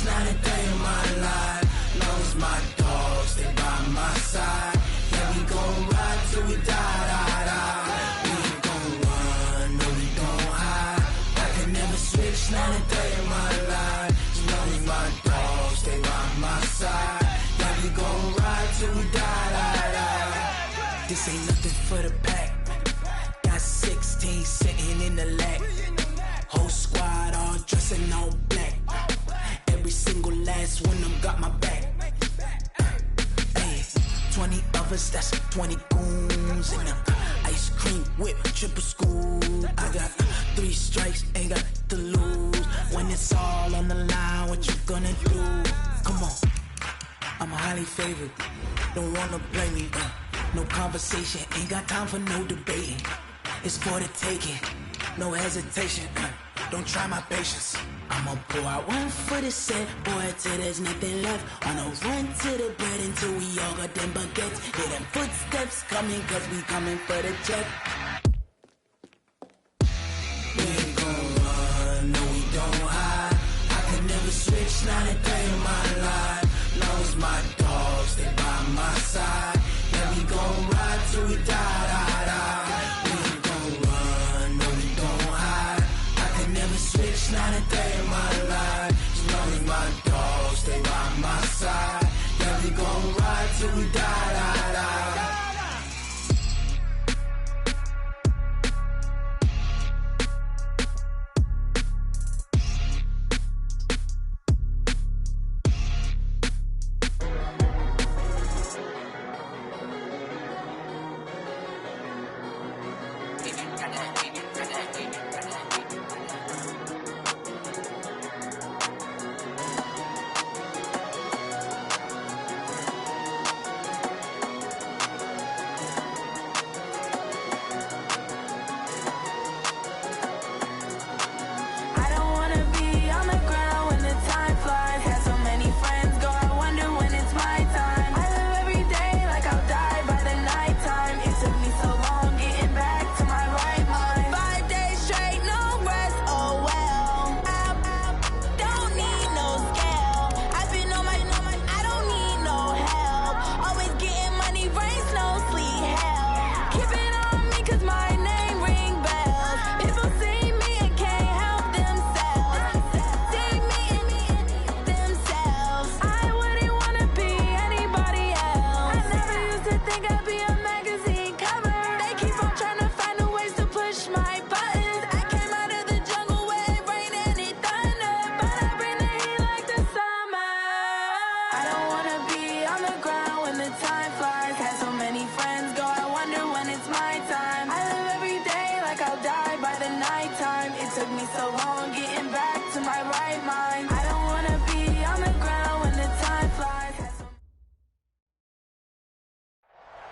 not a day in my life. Long as my dogs stay by my side. Yeah, we gon' ride till we die, die, die. We ain't gon' run, no we don't hide. I can never switch, not a day in my life. As long as my dogs stay by my side. Yeah, we gon' ride till we die, die, die. This ain't nothing for the pack. Got 16 sitting in the lag. Whole squad all dressing all black. Every single last one of them got my back. Hey, 20 of us, that's 20 goons in the ice cream whip, triple scoop. I got 3 strikes, ain't got to lose. When it's all on the line, what you gonna do? Come on, I'm highly favored. Don't wanna blame me. No conversation, ain't got time for no debating. It's for the taking, no hesitation. Don't try my patience. I'ma pour out one for the set, boy, till there's nothing left. On a run to the bread until we all got them baguettes. Hear them footsteps coming, cause we coming for the check. We ain't gon' run, no we don't hide. I can never switch, not a day in my life. Long as my dogs stay by my side. Yeah, we gon' ride till we die, die, die. We ain't gon' run, no we don't hide. I can never switch, not a day in my life. As long as my dogs stay by my side. Yeah, we gon' ride till we die, die, die.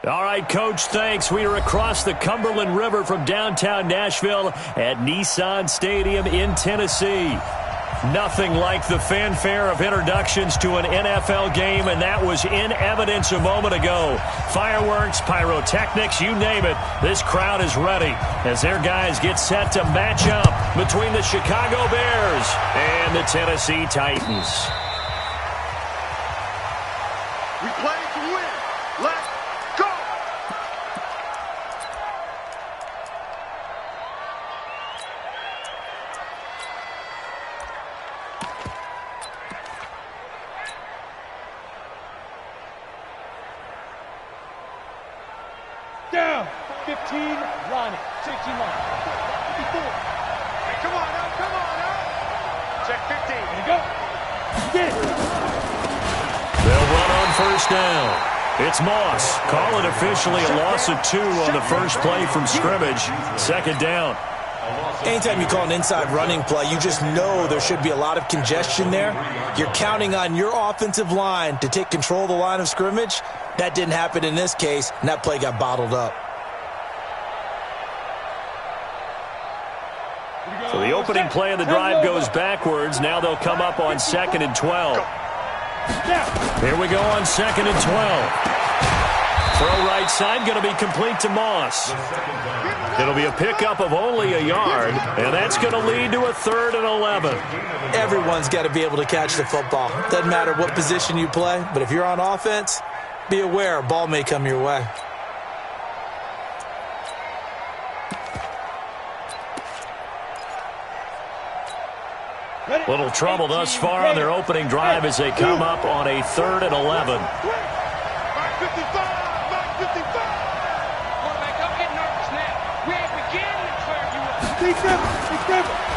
All right, Coach, thanks. We are across the Cumberland River from downtown Nashville at Nissan Stadium in Tennessee. Nothing like the fanfare of introductions to an NFL game, and that was in evidence a moment ago. Fireworks, pyrotechnics, you name it. This crowd is ready as their guys get set to match up between the Chicago Bears and the Tennessee Titans. We play to win. Let's go! Down. 15, line it. 16 line. 54. Hey, come on now, come on now. Check 15. There you go. Get it. They'll run on first down. It's Moss. Call it officially a loss of 2 on the first play from scrimmage. Second down. Anytime you call an inside running play, you just know there should be a lot of congestion there. You're counting on your offensive line to take control of the line of scrimmage. That didn't happen in this case, and that play got bottled up. So the opening play of the drive goes backwards. Now they'll come up on 2nd and 12. Here we go on 2nd and 12. Throw right side, going to be complete to Moss. It'll be a pickup of only a yard, and that's going to lead to a 3rd and 11. Everyone's got to be able to catch the football. Doesn't matter what position you play, but if you're on offense, be aware a ball may come your way. Little trouble thus far on their opening drive as they come up on a 3rd and 11.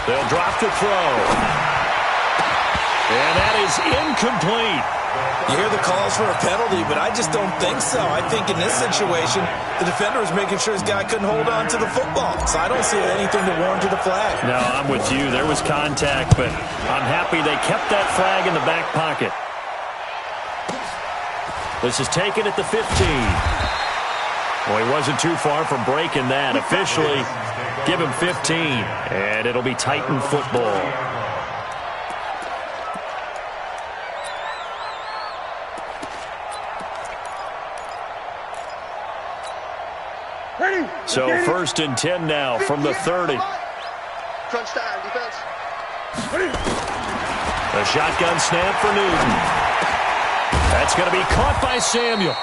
They'll drop to throw. And that is incomplete. You hear the calls for a penalty, but I just don't think so. I think in this situation, the defender was making sure his guy couldn't hold on to the football. So I don't see anything to warrant a flag. No, I'm with you. There was contact, but I'm happy they kept that flag in the back pocket. This is taken at the 15. Well, he wasn't too far from breaking that. Officially, give him 15, and it'll be Titan football. So 1st and 10 now from the 30. Crunch time, defense. A shotgun snap for Newton. That's going to be caught by Samuel.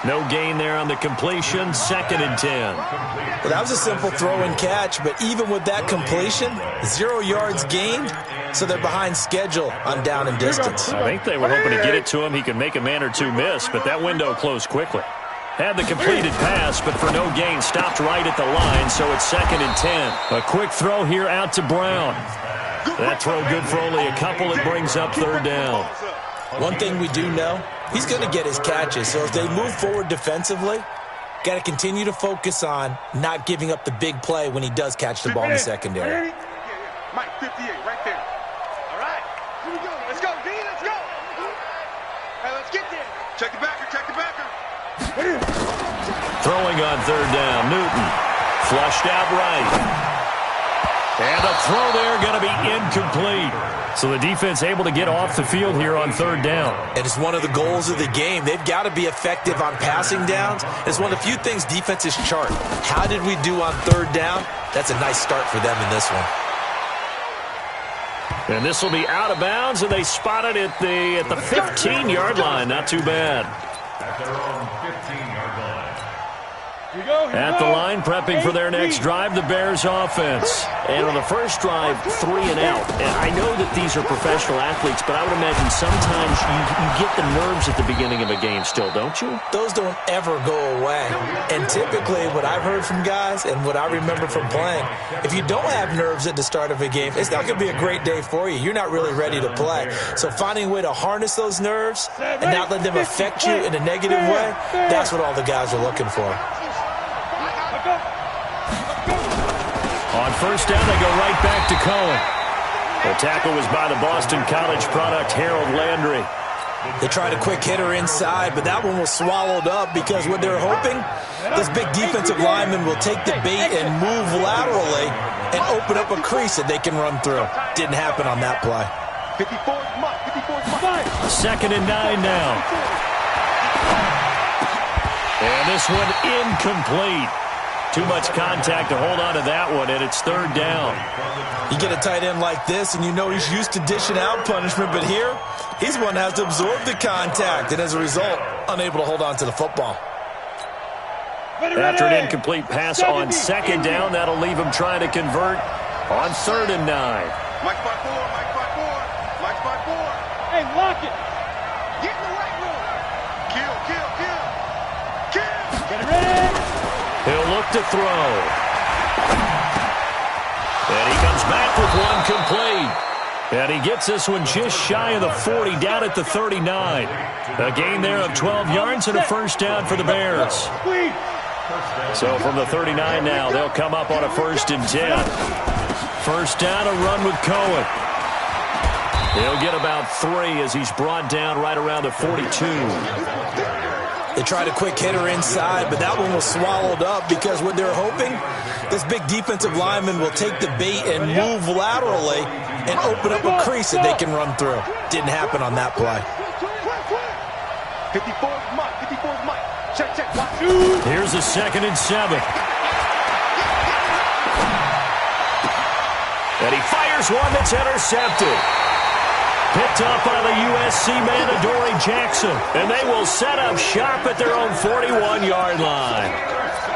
No gain there on the completion. 2nd and 10. Well, that was a simple throw and catch, but even with that completion, 0 yards gained, so they're behind schedule on down and distance. I think they were hoping to get it to him. He could make a man or two miss, but that window closed quickly. Had the completed pass, but for no gain, stopped right at the line, so it's 2nd and 10. A quick throw here out to Brown. That throw good for only a couple. It brings up 3rd down. One thing we do know, he's going to get his catches, so if they move forward defensively, got to continue to focus on not giving up the big play when he does catch the ball in the secondary. Mike, 58, right there. All right, here we go. Let's go, D, let's go. Hey, let's get there. Check the backer, check the backer. Throwing on 3rd down, Newton. Flushed out right. And a throw there going to be incomplete. So the defense able to get off the field here on 3rd down. And it's one of the goals of the game. They've got to be effective on passing downs. It's one of the few things defenses chart. How did we do on 3rd down? That's a nice start for them in this one. And this will be out of bounds, and they spot it at the 15-yard line. Not too bad. At their own 15-yard line. At the line, prepping for their next drive, the Bears offense. And on the first drive, 3 and out. And I know that these are professional athletes, but I would imagine sometimes you get the nerves at the beginning of a game still, don't you? Those don't ever go away. And typically, what I've heard from guys and what I remember from playing, if you don't have nerves at the start of a game, it's not going to be a great day for you. You're not really ready to play. So finding a way to harness those nerves and not let them affect you in a negative way, that's what all the guys are looking for. On 1st down, they go right back to Cohen. The tackle was by the Boston College product, Harold Landry. They tried a quick hitter inside, but that one was swallowed up because what they're hoping, this big defensive lineman will take the bait and move laterally and open up a crease that they can run through. Didn't happen on that play. 54's Mike, 54's Mike. 2nd and 9 now. And this one incomplete. Too much contact to hold on to that one, and it's 3rd down. You get a tight end like this, and you know he's used to dishing out punishment, but here, he's one that has to absorb the contact, and as a result, unable to hold on to the football. After an incomplete pass on 2nd down, that'll leave him trying to convert on 3rd and 9. Mike 5-4, Mike 5-4, Mike 5-4. Hey, lock it. Get in the right room. Kill, kill, kill. Kill. Get it ready. He'll look to throw. And he comes back with one complete. And he gets this one just shy of the 40, down at the 39. A gain there of 12 yards and a 1st down for the Bears. So from the 39 now, they'll come up on a 1st and 10. 1st down, a run with Cohen. He'll get about 3 as he's brought down right around the 42. They tried a quick hitter inside, but that one was swallowed up because what they're hoping, this big defensive lineman will take the bait and move laterally and open up a crease that they can run through. Didn't happen on that play. 54's Mike, 54's Mike. Check, check, watch Here's a 2nd and 7. And he fires one that's intercepted. Picked up by the USC man, Adoree Jackson. And they will set up shop at their own 41-yard line.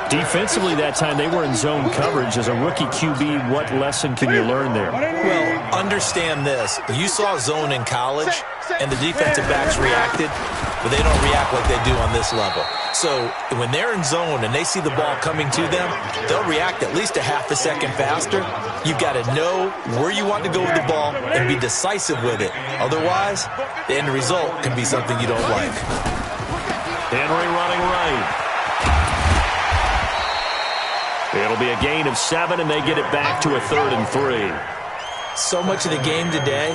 Defensively that time, they were in zone coverage. As a rookie QB, what lesson can you learn there? Well, understand this. You saw zone in college, and the defensive backs reacted, but they don't react like they do on this level. So when they're in zone and they see the ball coming to them, they'll react at least a half a second faster. You've got to know where you want to go with the ball and be decisive with it. Otherwise, the end result can be something you don't like. Henry running right. It'll be a gain of 7, and they get it back to a 3rd and 3. So much of the game today,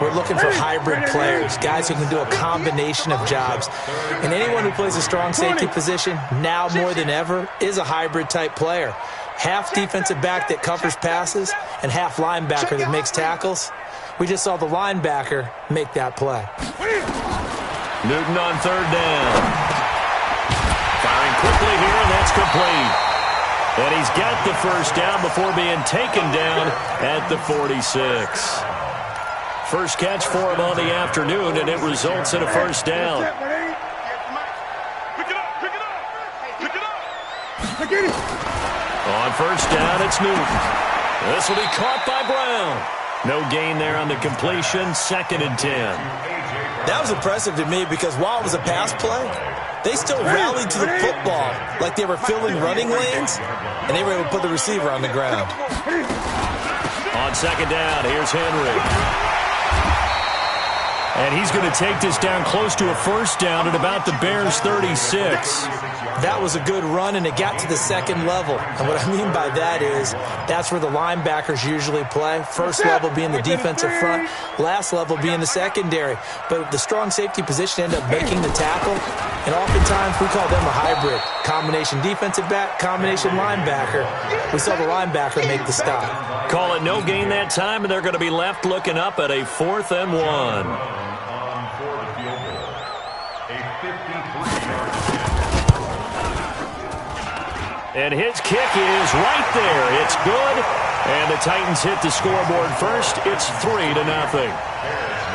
we're looking for hybrid players, guys who can do a combination of jobs. And anyone who plays a strong safety position, now more than ever, is a hybrid-type player. Half defensive back that covers passes and half linebacker that makes tackles. We just saw the linebacker make that play. Newton on 3rd down. Firing quickly here, and that's complete. And he's got the 1st down before being taken down at the 46. First catch for him on the afternoon, and it results in a 1st down. On 1st down, it's Newton. This will be caught by Brown. No gain there on the completion, 2nd and 10. That was impressive to me because while it was a pass play, they still rallied to the football like they were filling running lanes, and they were able to put the receiver on the ground. On 2nd down, here's Henry. And he's going to take this down close to a 1st down at about the Bears' 36. That was a good run, and it got to the 2nd level. And what I mean by that is that's where the linebackers usually play. First level being the defensive front, last level being the secondary. But the strong safety position ended up making the tackle, and oftentimes we call them a hybrid. Combination defensive back, combination linebacker. We saw the linebacker make the stop. Call it no gain that time, and they're going to be left looking up at a 4th and 1. And his kick is right there. It's good. And the Titans hit the scoreboard first. It's 3-0.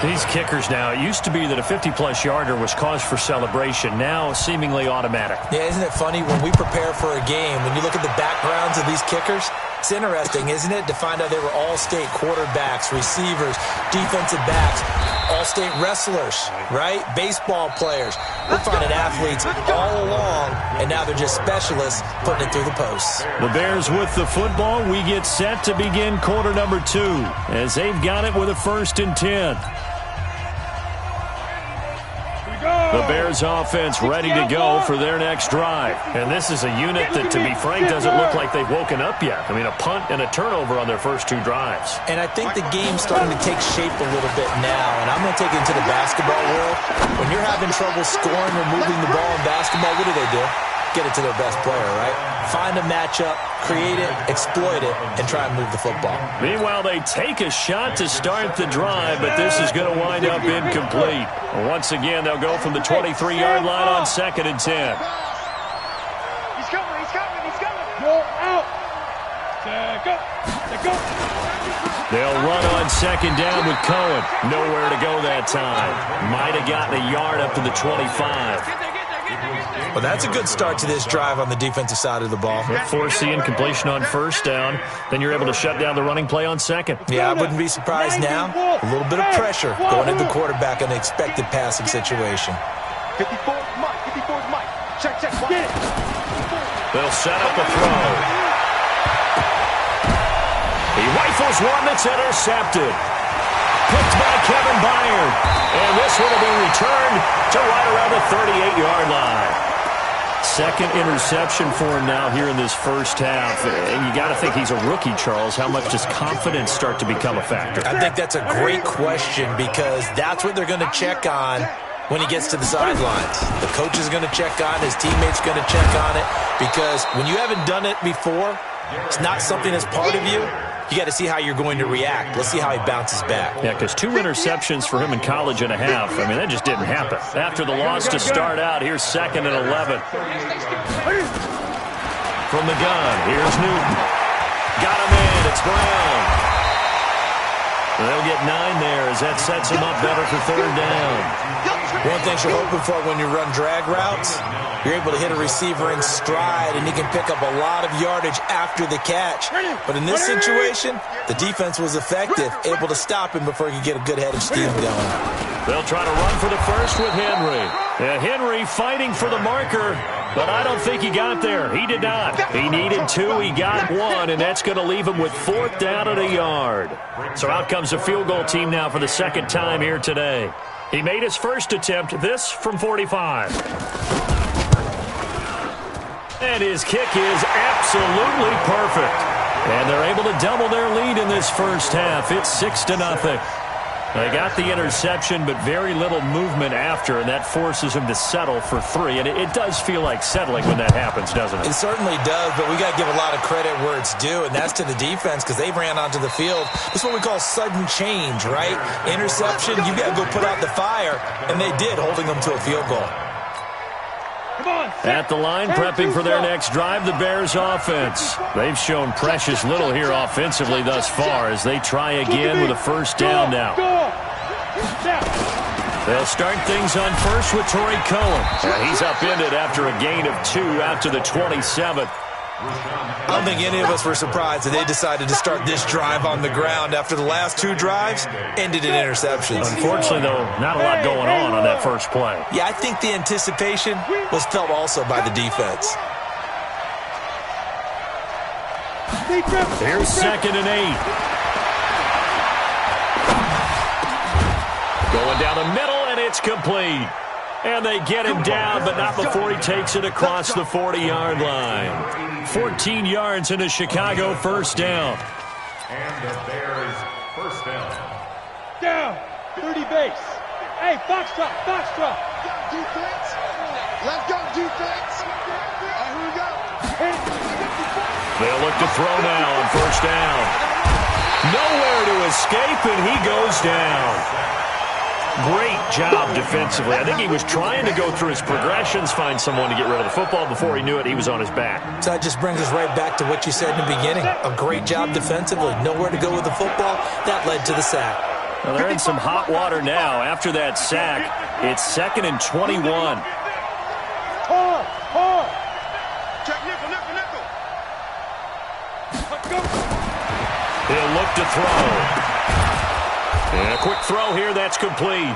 These kickers now, it used to be that a 50-plus yarder was cause for celebration. Now seemingly automatic. Yeah, isn't it funny when we prepare for a game, when you look at the backgrounds of these kickers, it's interesting, isn't it, to find out they were all-state quarterbacks, receivers, defensive backs, all-state wrestlers, right? Baseball players. We're finding athletes all along, and now they're just specialists putting it through the posts. The Bears with the football. We get set to begin quarter number 2 as they've got it with a 1st and 10. The Bears offense ready to go for their next drive. And this is a unit that, to be frank, doesn't look like they've woken up yet. I mean, a punt and a turnover on their first 2 drives. And I think the game's starting to take shape a little bit now. And I'm going to take it into the basketball world. When you're having trouble scoring or moving the ball in basketball, what do? Get it to their best player, right? Find a matchup, create it, exploit it, and try and move the football. Meanwhile, they take a shot to start the drive, but this is going to wind up incomplete. Once again, they'll go from the 23-yard line on 2nd and 10. He's coming. Go out. Go. They'll run on 2nd down with Cohen. Nowhere to go that time. Might have gotten a yard up to the 25. Well, that's a good start to this drive on the defensive side of the ball. Foreseeing completion on 1st down. Then you're able to shut down the running play on 2nd. Yeah, I wouldn't be surprised now. A little bit of pressure going at the quarterback in an expected passing situation. 54's Mike. Check. They'll set up a throw. He rifles one that's intercepted. Picked by Kevin Byard. And this one will be returned to right around the 38-yard line. 2nd interception for him now here in this first half. And you got to think he's a rookie, Charles. How much does confidence start to become a factor? I think that's a great question because that's what they're going to check on when he gets to the sidelines. The coach is going to check on it. His teammates going to check on it because when you haven't done it before, it's not something that's part of you. you got to see how you're going to react. Let's see how he bounces back. Yeah, because 2 interceptions for him in college and a half. I mean, that just didn't happen. After the loss to start out, here's 2nd and 11. From the gun, here's Newton. Got him in. It's Brown. They'll get 9 there as that sets him up better for 3rd down. One thing you're hoping for when you run drag routes, you're able to hit a receiver in stride, and he can pick up a lot of yardage after the catch. But in this situation, the defense was effective, able to stop him before he could get a good head of steam going. They'll try to run for the first with Henry. Henry fighting for the marker, but I don't think he got there. He did not. He needed 2. He got 1, and that's going to leave him with 4th down and a yard. So out comes a field goal team now for the 2nd time here today. He made his first attempt, this from 45. And his kick is absolutely perfect. And they're able to double their lead in this first half. It's 6-0. They got the interception, but very little movement after, and that forces him to settle for 3. And it does feel like settling when that happens, doesn't it? It certainly does, but we got to give a lot of credit where it's due, and that's to the defense because they ran onto the field. It's what we call sudden change, right? Interception, you got to go put out the fire, and they did, holding them to a field goal. At the line, prepping for their next drive, the Bears offense. They've shown precious little here offensively thus far as they try again with a 1st down now. They'll start things on first with Torrey Cohen. He's upended after a gain of 2 out to the 27. I don't think any of us were surprised that they decided to start this drive on the ground after the last 2 drives ended in interceptions. Unfortunately, though, not a lot going on that first play. Yeah, I think the anticipation was felt also by the defense. Here's 2nd and 8. Going down the middle, and it's complete. And they get him down, but not before he takes it across the 40-yard line. 14 yards into Chicago, 1st down. And the Bears' 1st down. Down, 30 base. Hey, foxtrot, foxtrot. Defense. Let's go, defense. All right, here we go. They'll look to throw now on 1st down. Nowhere to escape, and he goes down. Great job defensively. I think he was trying to go through his progressions, find someone to get rid of the football. Before he knew it, he was on his back. So that just brings us right back to what you said in the beginning. A great job defensively. Nowhere to go with the football. That led to the sack. Well, they're in some hot water now. After that sack, it's 2nd and 21. Check nickel, nickel, nickel. He'll look to throw. And a quick throw here, that's complete.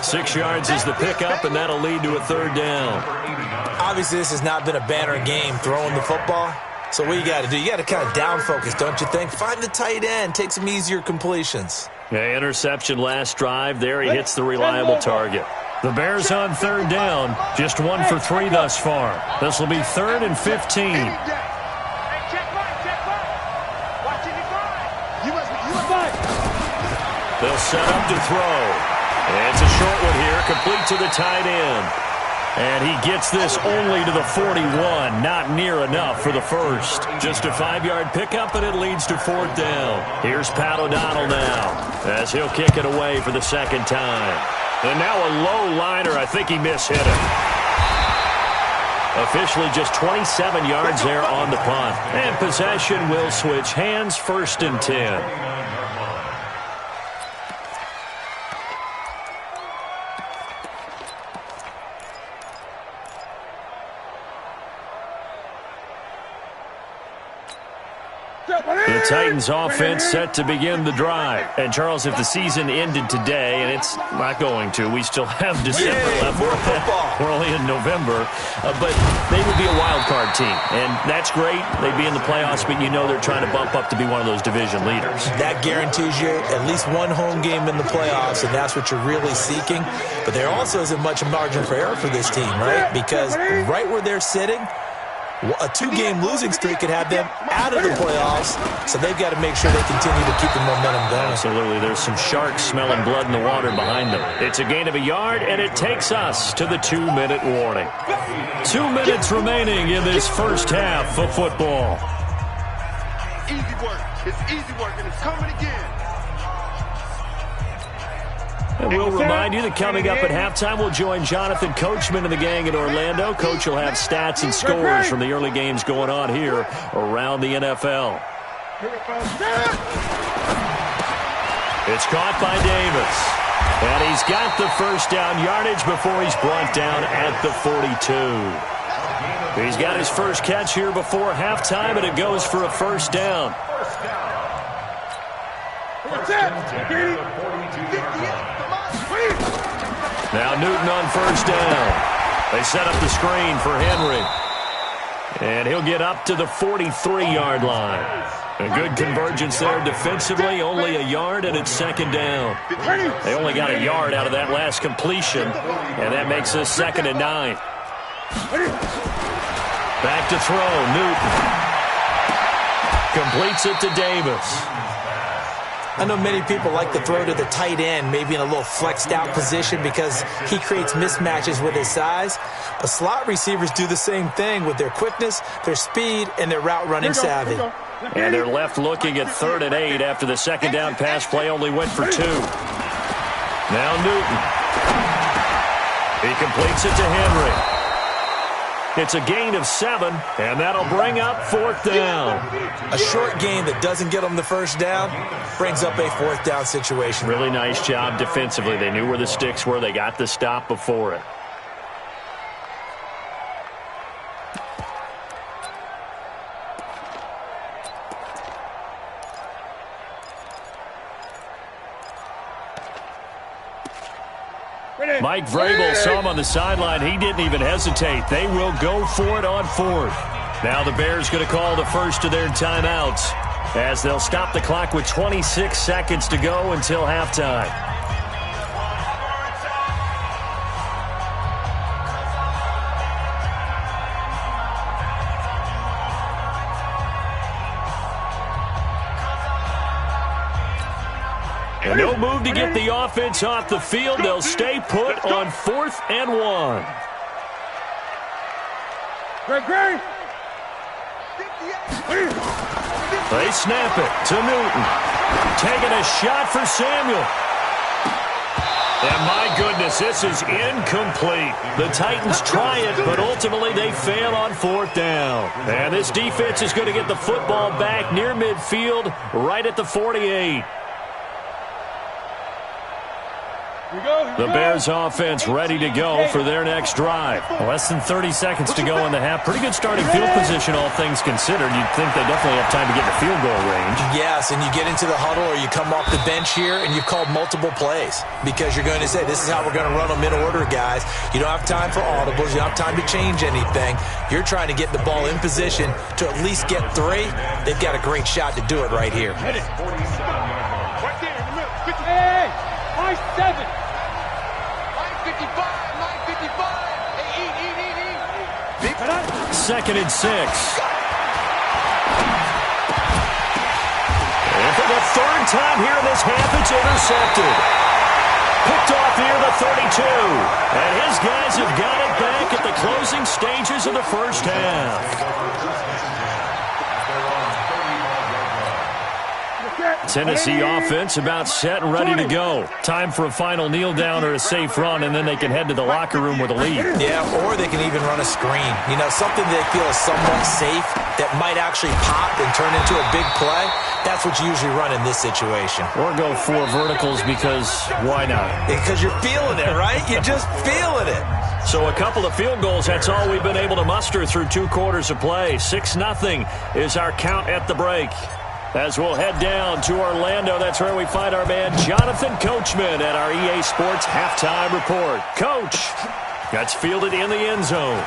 6 yards is the pickup, and that'll lead to a 3rd down. Obviously, this has not been a banner game throwing the football. So what you got to do, you got to kind of down focus, don't you think? Find the tight end, take some easier completions. Yeah, interception last drive. There he hits the reliable target. The Bears on 3rd down, just 1 for 3 thus far. This will be 3rd and 15. They'll set up to throw. And it's a short one here, complete to the tight end. And he gets this only to the 41, not near enough for the first. Just a 5-yard pickup, and it leads to 4th down. Here's Pat O'Donnell now, as he'll kick it away for the 2nd time. And now a low liner. I think he mishit it. Officially just 27 yards there on the punt. And possession will switch hands, 1st and 10. The Titans offense set to begin the drive. And Charles, if the season ended today, and it's not going to, we still have December left. More football. We're only in November, but they would be a wild card team. And that's great. They'd be in the playoffs, but you know they're trying to bump up to be one of those division leaders. That guarantees you at least one home game in the playoffs, and that's what you're really seeking. But there also isn't much margin for error for this team, right? Because right where they're sitting, a 2-game losing streak could have them out of the playoffs, so they've got to make sure they continue to keep the momentum going. Absolutely. There's some sharks smelling blood in the water behind them. It's a gain of a yard, and it takes us to the 2-minute warning. 2 minutes remaining in this first half of football. Easy work. It's easy work, and it's coming again. And we'll remind you that coming up at halftime, we'll join Jonathan Coachman and the gang in Orlando. Coach will have stats and scores from the early games going on here around the NFL. It's caught by Davis. And he's got the first down yardage before he's brought down at the 42. He's got his first catch here before halftime, and it goes for a first down. Now Newton on first down. They set up the screen for Henry. And he'll get up to the 43-yard line. A good convergence there defensively, only a yard, and it's second down. They only got a yard out of that last completion, and that makes this 2nd and 9. Back to throw, Newton. Completes it to Davis. I know many people like to throw to the tight end, maybe in a little flexed out position because he creates mismatches with his size. But slot receivers do the same thing with their quickness, their speed, and their route running savvy. And they're left looking at 3rd and 8 after the second down pass play only went for 2. Now Newton. He completes it to Henry. It's a gain of 7, and that'll bring up 4th down. A short gain that doesn't get them the first down brings up a 4th down situation. Really nice job defensively. They knew where the sticks were. They got the stop before it. Mike Vrabel saw him on the sideline. He didn't even hesitate. They will go for it on 4th. Now the Bears going to call the first of their timeouts as they'll stop the clock with 26 seconds to go until halftime. And no move to get the offense off the field. They'll stay put on 4th and 1. They snap it to Newton. Taking a shot for Samuel. And my goodness, this is incomplete. The Titans try it, but ultimately they fail on 4th down. And this defense is going to get the football back near midfield, right at the 48. The Bears offense ready to go for their next drive. Less than 30 seconds to go in the half. Pretty good starting field position, all things considered. You'd think they definitely have time to get in the field goal range. Yes, and you get into the huddle or you come off the bench here and you've called multiple plays because you're going to say, this is how we're going to run them in order, guys. You don't have time for audibles. You don't have time to change anything. You're trying to get the ball in position to at least get 3. They've got a great shot to do it right here. Right there in the middle. Hey, 7. 955. Hey, eat. 2nd and 6. And for the 3rd time here in this half, it's intercepted. Picked off near the 32. And his guys have got it back at the closing stages of the first half. Tennessee offense about set and ready to go. Time for a final kneel down or a safe run, and then they can head to the locker room with a lead. Yeah, or they can even run a screen. You know, something they feel is somewhat safe that might actually pop and turn into a big play. That's what you usually run in this situation. Or go 4 verticals because why not? Because you're feeling it, right? You're just feeling it. So a couple of field goals, that's all we've been able to muster through 2 quarters of play. 6-0 is our count at the break. As we'll head down to Orlando, that's where we find our man Jonathan Coachman at our EA Sports Halftime Report. Coach, that's fielded in the end zone.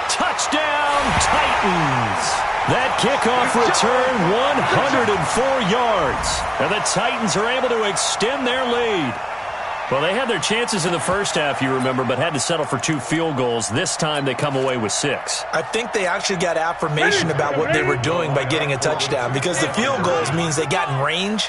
Touchdown, Titans. That kickoff return, 104 yards. And the Titans are able to extend their lead. Well, they had their chances in the first half, you remember, but had to settle for 2 field goals. This time they come away with 6. I think they actually got affirmation about what they were doing by getting a touchdown because the field goals means they got in range.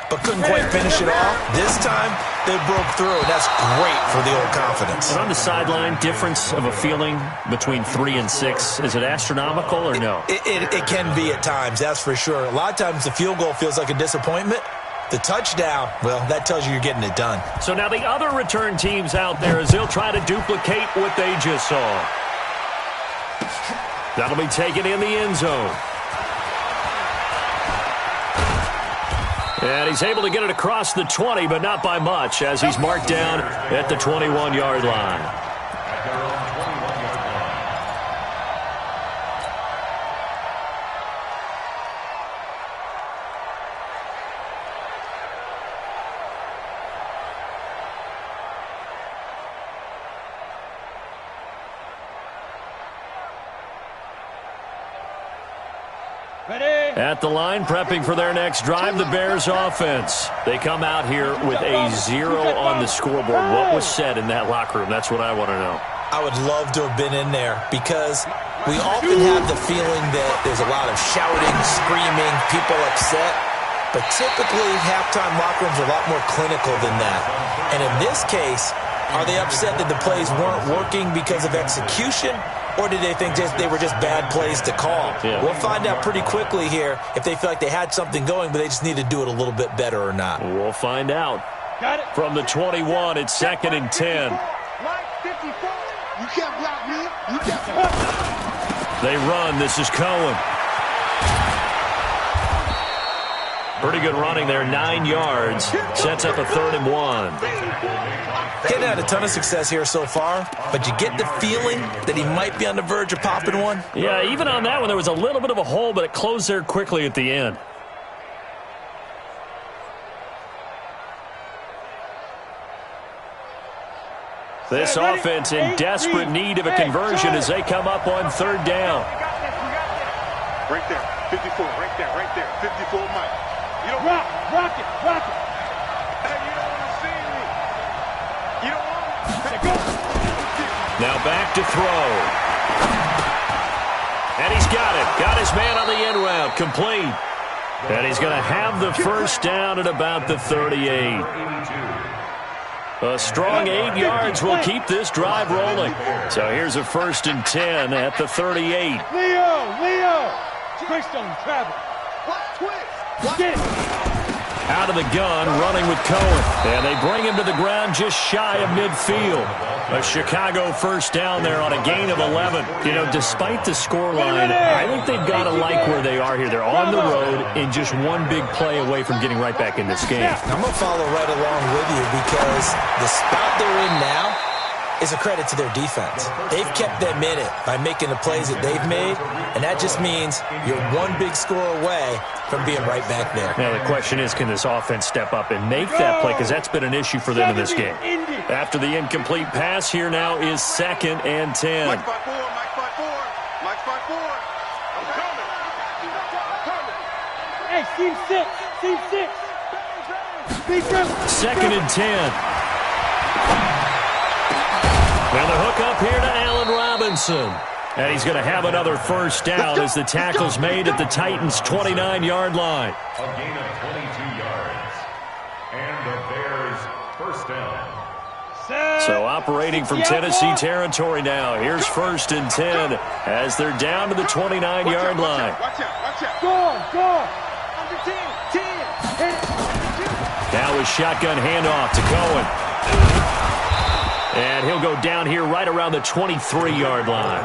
but couldn't quite finish it off. This time, they broke through, and that's great for the old confidence. And on the sideline, difference of a feeling between 3 and 6, is it astronomical or no? It can be at times, that's for sure. A lot of times the field goal feels like a disappointment. The touchdown, well, that tells you you're getting it done. So now the other return teams out there as they'll try to duplicate what they just saw. That'll be taken in the end zone. And he's able to get it across the 20, but not by much, as he's marked down at the 21-yard line. At the line, prepping for their next drive, the Bears offense. They come out here with a 0 on the scoreboard. What was said in that locker room? That's what I want to know. I would love to have been in there because we often have the feeling that there's a lot of shouting, screaming, people upset. But typically, halftime locker rooms are a lot more clinical than that. And in this case, are they upset that the plays weren't working because of execution? Or did they think they were just bad plays to call? Yeah. We'll find out pretty quickly here if they feel like they had something going, but they just need to do it a little bit better or not. We'll find out. Got it. From the 21, it's 2nd and 10. You can't block me. You can't. They run. This is Cohen. Pretty good running there, 9 yards. Sets up a 3rd and 1. Getting had a ton of success here so far, but you get the feeling that he might be on the verge of popping one. Yeah, even on that one, there was a little bit of a hole, but it closed there quickly at the end. This offense in desperate need of a conversion as they come up on 3rd down. Right there, 54, right there, 54, Mike. You don't rock it. Hey, you don't want to see me. You don't want to. Go. Now back to throw. And he's got it. Got his man on the end route. Complete. And he's going to have the first down at about the 38. A strong 8 yards will keep this drive rolling. So here's a 1st and 10 at the 38. Leo. Twist on travel. What twist? Get it. Out of the gun, running with Cohen. And they bring him to the ground just shy of midfield. A Chicago first down there on a gain of 11. You know, despite the scoreline, I think they've got to like where they are here. They're on the road and just one big play away from getting right back in this game. I'm going to follow right along with you because the spot they're in now is a credit to their defense. They've kept them in it by making the plays that they've made, and that just means you're one big score away from being right back there. Now, the question is, can this offense step up and make that play? Because that's been an issue for them in this game. After the incomplete pass, here now is 2nd and 10. Mike 5-4, Mike 5-4, Mike 5-4. I'm coming. Hey, team 6. 2nd and 10. Now the hook up here to Allen Robinson. And he's going to have another first down as the tackle's made at the Titans' 29-yard line. A gain of 22 yards. And the Bears first down. So operating from Tennessee territory now. Here's 1st and 10 as they're down to the 29-yard line. Watch out. Go. Under 10. Now a shotgun handoff to Cohen. And he'll go down here right around the 23-yard line.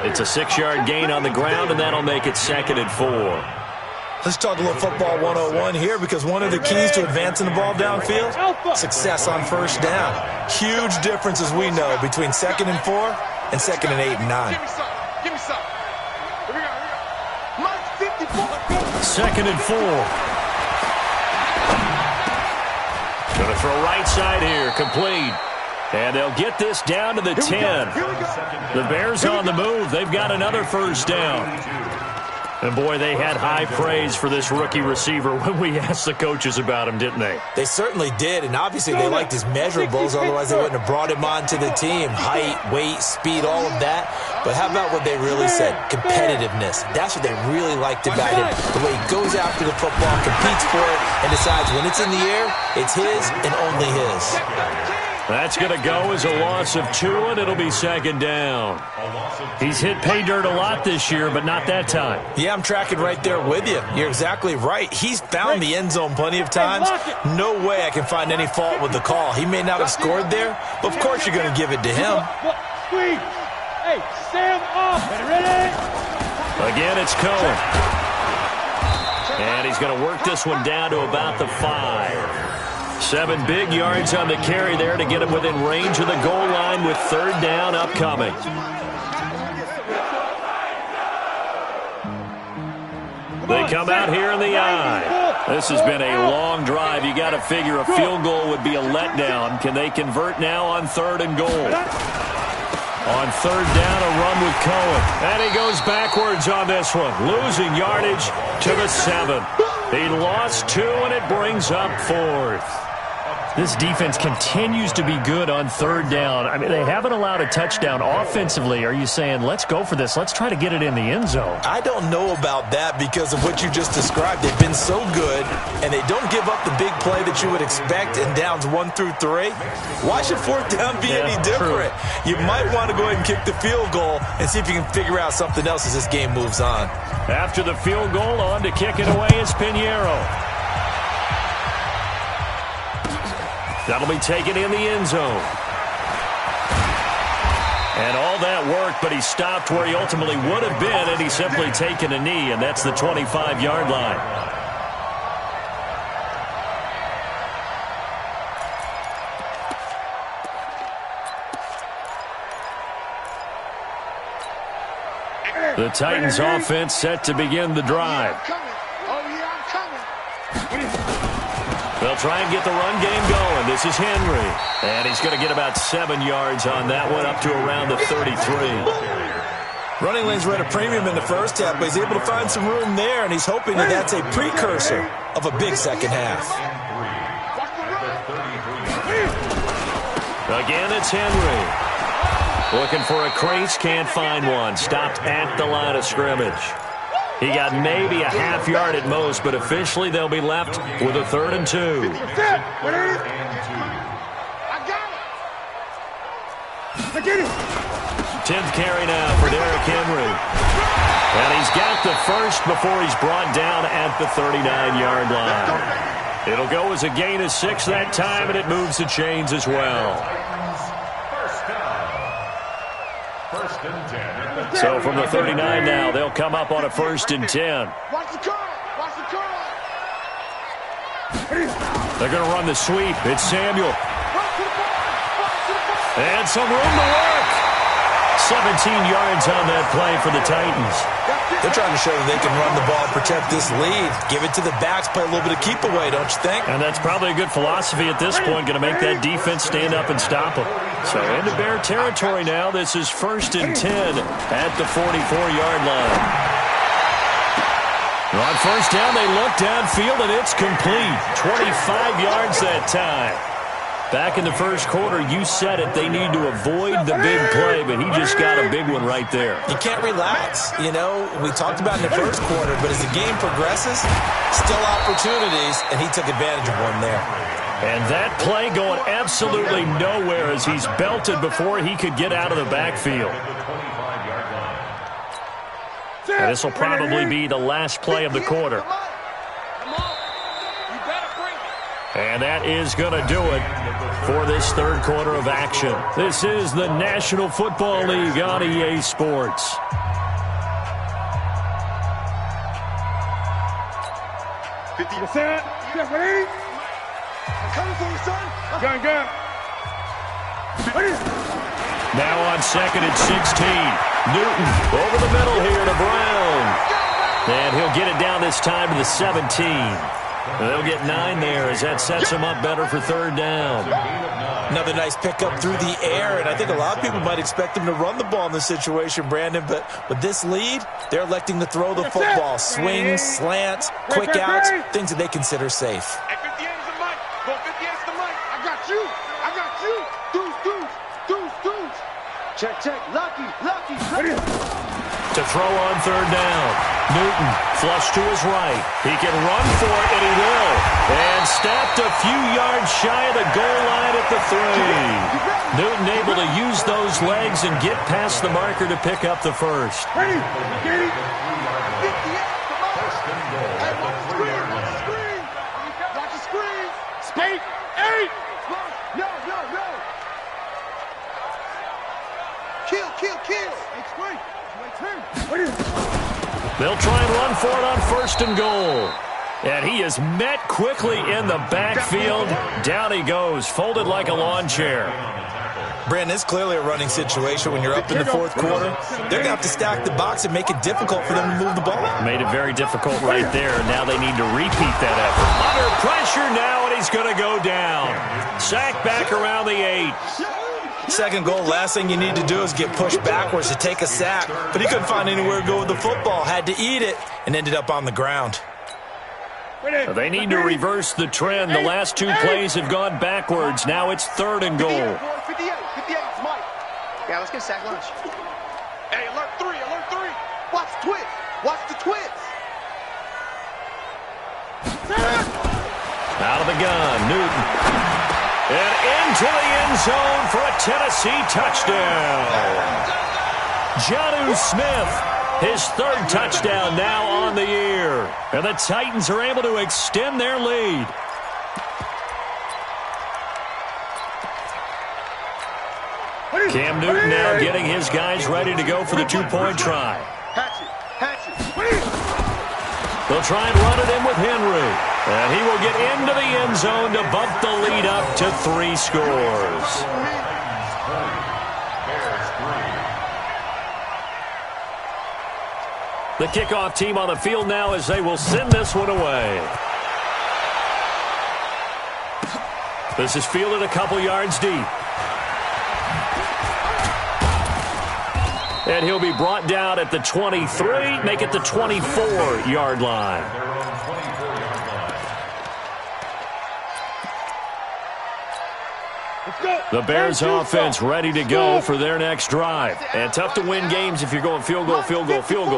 It's a 6-yard gain on the ground, and that'll make it 2nd and 4. Let's talk a little football 101 here because one of the keys to advancing the ball downfield, success on first down. Huge difference, as we know, between 2nd and 4 and 2nd and 8 and 9. Give me some. Here we go. Mike 54. 2nd and 4. Going to throw right side here, complete. And they'll get this down to the 10. The Bears on the move. They've got another first down. And, boy, they had high praise for this rookie receiver when we asked the coaches about him, didn't they? They certainly did, and obviously they liked his measurables, otherwise they wouldn't have brought him onto the team. Height, weight, speed, all of that. But how about what they really said? Competitiveness. That's what they really liked about him. The way he goes after the football, competes for it, and decides when it's in the air, it's his and only his. That's going to go as a loss of 2, and it'll be second down. He's hit pay dirt a lot this year, but not that time. Yeah, I'm tracking right there with you. You're exactly right. He's found the end zone plenty of times. No way I can find any fault with the call. He may not have scored there, but of course you're going to give it to him. Hey, Sam off. Ready? Again, it's Cohen. And he's going to work this one down to about the 5. 7 big yards on the carry there to get him within range of the goal line with third down upcoming. They come out here in the eye. This has been a long drive. You got to figure a field goal would be a letdown. Can they convert now on 3rd and goal? On 3rd down, a run with Cohen. And he goes backwards on this one, losing yardage to the 7. He lost 2, and it brings up 4th. This defense continues to be good on 3rd down. I mean, they haven't allowed a touchdown offensively. Are you saying, let's go for this? Let's try to get it in the end zone. I don't know about that because of what you just described. They've been so good, and they don't give up the big play that you would expect in downs 1 through 3. Why should 4th down be any different? True. You might want to go ahead and kick the field goal and see if you can figure out something else as this game moves on. After the field goal, on to kick it away is Pinheiro. That'll be taken in the end zone. And all that worked, but he stopped where he ultimately would have been, and he's simply taken a knee, and that's the 25-yard line. The Titans offense set to begin the drive. They'll try and get the run game going. This is Henry. And he's going to get about 7 yards on that one, up to around the 33. Running lanes were at a premium in the first half, but he's able to find some room there, and he's hoping that that's a precursor of a big second half. Again, it's Henry. Looking for a crease, can't find one. Stopped at the line of scrimmage. He got maybe a half yard at most, but officially they'll be left with a 3rd and 2. 10th carry now for Derrick Henry. And he's got the first before he's brought down at the 39-yard line. It'll go as a gain of 6 that time, and it moves the chains as well. First and 10. So from the 39 now, they'll come up on a 1st and 10. Watch the curl. Watch the curl. They're going to run the sweep. It's Samuel. And some room to work. 17 yards on that play for the Titans. They're trying to show that they can run the ball, protect this lead. Give it to the backs, play a little bit of keep away, don't you think? And that's probably a good philosophy at this point, going to make that defense stand up and stop them. So into Bear territory now. This is 1st and 10 at the 44-yard line. On 1st down, they look downfield, and it's complete. 25 yards that time. Back in the first quarter, you said it, they need to avoid the big play, but he just got a big one right there. You can't relax. You know, we talked about in the first quarter, but as the game progresses, still opportunities, and he took advantage of one there. And that play going absolutely nowhere as he's belted before he could get out of the backfield. And this will probably be the last play of the quarter. And that is going to do it for this 3rd quarter of action. This is the National Football League on EA Sports. Now on 2nd and 16. Newton over the middle here to Brown. And he'll get it down this time to the 17. They'll get 9 there as that sets them up better for third down. Another nice pickup through the air, and I think a lot of people might expect them to run the ball in this situation, Brandon, but with this lead, they're electing to throw the football. Swings, slants, quick outs, things that they consider safe. Hey, 58 is the mic. Go 58 is the mic. I got you. I got you. Deuce. Check. Lucky. To throw on third down. Newton flush to his right. He can run for it, and he will. And snapped a few yards shy of the goal line at the 3. Newton able to use those legs and get past the marker to pick up the first. Ready? Get it. 58. Come on. Hey, watch the screen. Speak. 8. Yo. Kill. Explain. They'll try and run for it on first and goal. And he is met quickly in the backfield. Down he goes, folded like a lawn chair. Brandon, it's clearly a running situation when you're up in the fourth quarter. They're going to have to stack the box and make it difficult for them to move the ball. Made it very difficult right there. Now they need to repeat that effort. Under pressure now, and he's going to go down. Sack back around the 8. Second goal, last thing you need to do is get pushed backwards to take a sack. But he couldn't find anywhere to go with the football, had to eat it, and ended up on the ground. They need to reverse the trend. The last 2 plays have gone backwards. Now it's third and goal. 58, it's Mike. Yeah, let's get sack lunch. Hey, alert 3. Watch the twits. Out of the gun, Newton. And into the end zone for a Tennessee touchdown. Jonnu Smith, his 3rd touchdown now on the year. And the Titans are able to extend their lead. Cam Newton now getting his guys ready to go for the 2-point try. Hatch it. They'll try and run it in with Henry. And he will get into the end zone to bump the lead up to 3 scores. The kickoff team on the field now as they will send this one away. This is fielded a couple yards deep. And he'll be brought down at the 23, make it the 24-yard line. The Bears offense ready to go for their next drive. And tough to win games if you're going field goal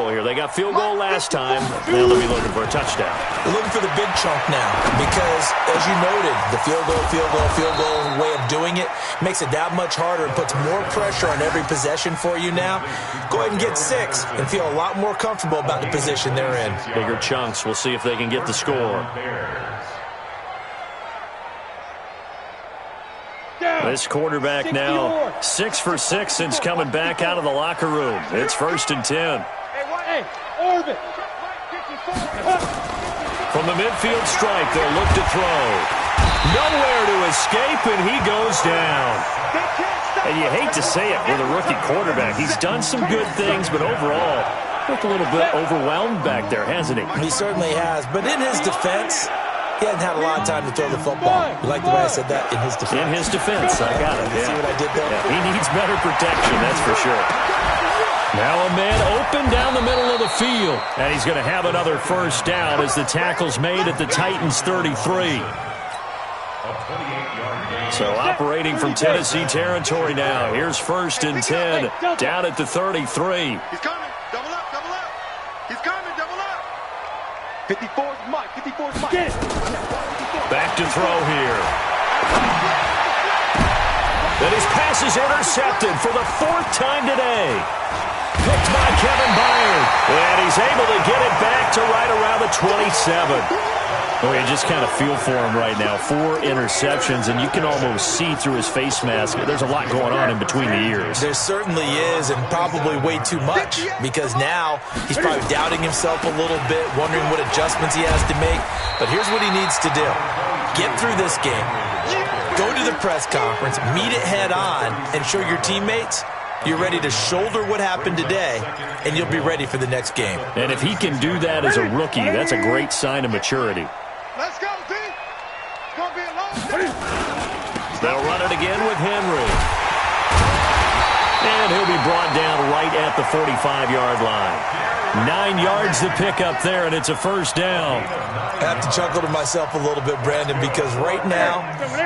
here. They got field goal last time. Now they'll be looking for a touchdown. They're looking for the big chunk now because, as you noted, the field goal way of doing it makes it that much harder and puts more pressure on every possession for you now. Go ahead and get 6 and feel a lot more comfortable about the position they're in. Bigger chunks. We'll see if they can get the score. This quarterback now 6 for 6 since coming back out of the locker room. It's 1st and 10. Hey, Orbit. From the midfield stripe, they'll look to throw. Nowhere to escape, and he goes down. And you hate to say it with a rookie quarterback. He's done some good things, but overall, looked a little bit overwhelmed back there, hasn't he? He certainly has, but in his defense, he hasn't had a lot of time to throw the football. You like the way I said that? In his defense. In his defense, I got it. You see what I did there? Yeah, he needs better protection, that's for sure. Now a man open down the middle of the field. And he's going to have another first down as the tackle's made at the Titans' 33. So operating from Tennessee territory now. Here's 1st and 10 down at the 33. He's coming. Double up. He's coming. Double up. 54's Mike. Back to throw here. And his pass is intercepted for the 4th time today. Picked by Kevin Byard. And he's able to get it back to right around the 27. Oh, you just kind of feel for him right now. 4 interceptions, and you can almost see through his face mask. There's a lot going on in between the ears. There certainly is, and probably way too much, because now he's probably doubting himself a little bit, wondering what adjustments he has to make. But here's what he needs to do. Get through this game. Go to the press conference, meet it head on, and show your teammates you're ready to shoulder what happened today, and you'll be ready for the next game. And if he can do that as a rookie, that's a great sign of maturity. Let's go. They'll run it again with Henry. And he'll be brought down right at the 45-yard line. 9 yards to pick up there, and it's a first down. I have to chuckle to myself a little bit, Brandon, because right now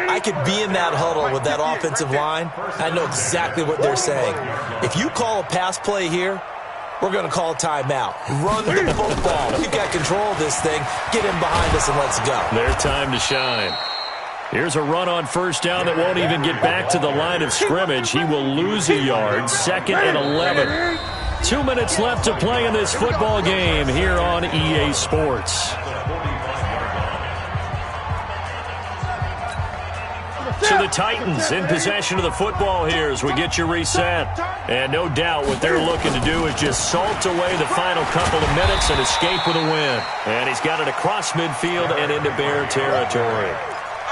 I could be in that huddle with that offensive line. I know exactly what they're saying. If you call a pass play here, we're going to call a timeout. Run the football. We've got control of this thing. Get in behind us and let's go. Their time to shine. Here's a run on first down that won't even get back to the line of scrimmage. He will lose a yard. 2nd and 11. 2 minutes left to play in this football game here on EA Sports. So the Titans in possession of the football here as we get you reset. And no doubt what they're looking to do is just salt away the final couple of minutes and escape with a win. And he's got it across midfield and into Bear territory.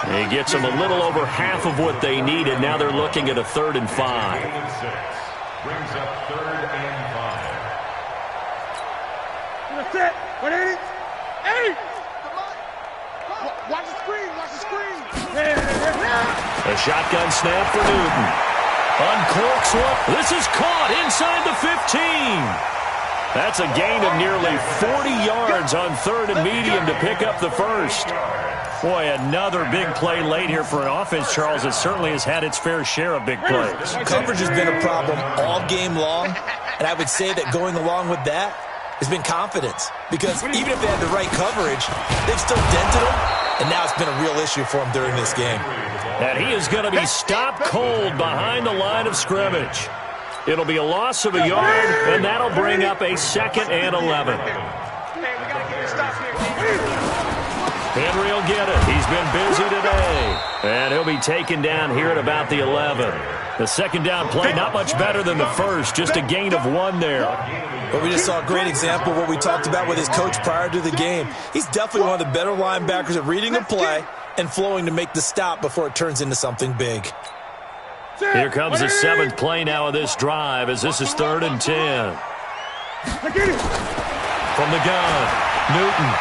He gets them a little over half of what they needed. Now they're looking at a 3rd and 5. Brings up 3rd and 5. That's it. What is it? Hey! Watch the screen. Watch the screen. A shotgun snap for Newton. Uncorks one. This is caught inside the 15. That's a gain of nearly 40 yards on 3rd and medium to pick up the first. Boy, another big play late here for an offense, Charles, that certainly has had its fair share of big plays. Coverage has been a problem all game long, and I would say that going along with that has been confidence. Because even if they had the right coverage, they've still dented them, and now it's been a real issue for them during this game. And he is going to be stopped cold behind the line of scrimmage. It'll be a loss of a yard, and that'll bring up a 2nd and 11. Henry will get it. He's been busy today. And he'll be taken down here at about the 11. The 2nd down play, not much better than the first, just a gain of 1 there. But we just saw a great example of what we talked about with his coach prior to the game. He's definitely one of the better linebackers at reading a play and flowing to make the stop before it turns into something big. Here comes the 7th play now of this drive as this is 3rd and 10. From the gun, Newton.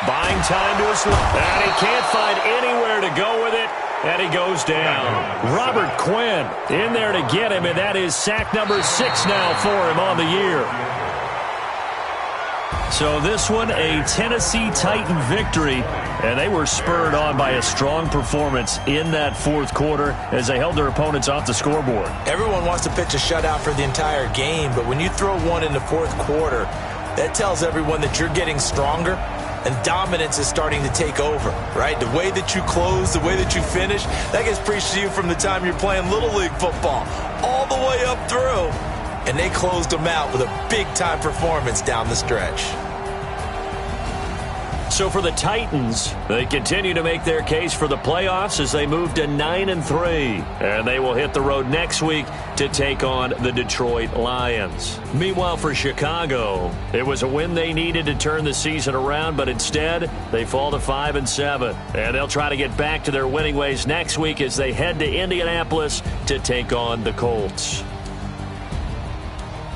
Buying time to his left, and he can't find anywhere to go with it, and he goes down. Robert Quinn in there to get him, and that is sack number 6 now for him on the year. So this one, a Tennessee Titan victory, and they were spurred on by a strong performance in that 4th quarter as they held their opponents off the scoreboard. Everyone wants to pitch a shutout for the entire game, but when you throw one in the 4th quarter, that tells everyone that you're getting stronger and dominance is starting to take over, right? The way that you close, the way that you finish, that gets preached to you from the time you're playing Little League football all the way up through. And they closed them out with a big-time performance down the stretch. So for the Titans, they continue to make their case for the playoffs as they move to 9-3. And they will hit the road next week to take on the Detroit Lions. Meanwhile, for Chicago, it was a win they needed to turn the season around, but instead, they fall to 5-7. And they'll try to get back to their winning ways next week as they head to Indianapolis to take on the Colts.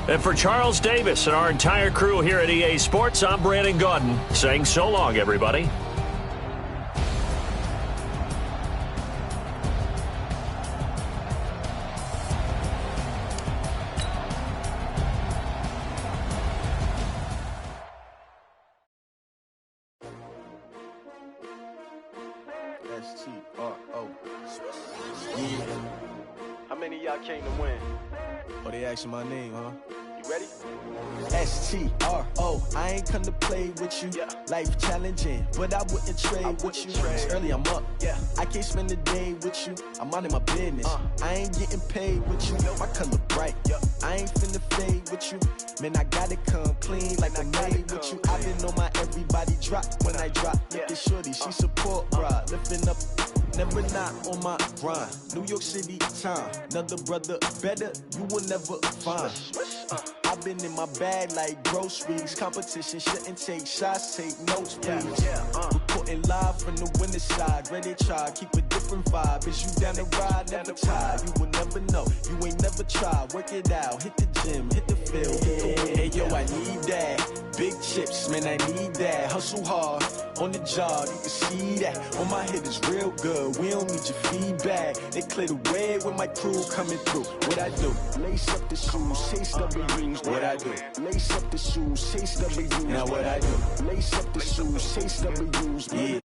And for Charles Davis and our entire crew here at EA Sports, I'm Brandon Gaudin saying so long, everybody. S-T-R-O. Yeah. How many of y'all came to win? Oh, they asking my name, huh? You ready? S-T-R-O. I ain't come to play with you. Yeah. Life challenging, but I wouldn't trade with you. It's early, I'm up. Yeah. I can't spend the day with you. I'm out in my business. I ain't getting paid with you. My color bright. I ain't finna fade with you. Man, I gotta come clean like I made with you. I been on my everybody drop when I drop. Look at shorty, she support, bro. Lifting up. Never not on my grind. New York City time. Another brother better, you will never find. I've been in my bag like groceries. Competition shouldn't take shots, take notes, please. Reporting live from the winner's side. Ready to try, keep a different vibe. Is you down the ride, never tired. You will never know, you ain't never tried. Work it out, hit the gym, hit the field, hit the win. Hey yo, I need that. big chips, man, I need that. Hustle hard, on the job, you can see that. On my head is real good, we don't need your feedback. They clear the way with my crew coming through. What I do? Lace up the shoes, chase W's. What I do? Lace up the shoes, chase W's. Now what I do? Lace up the shoes, chase W's. Yeah,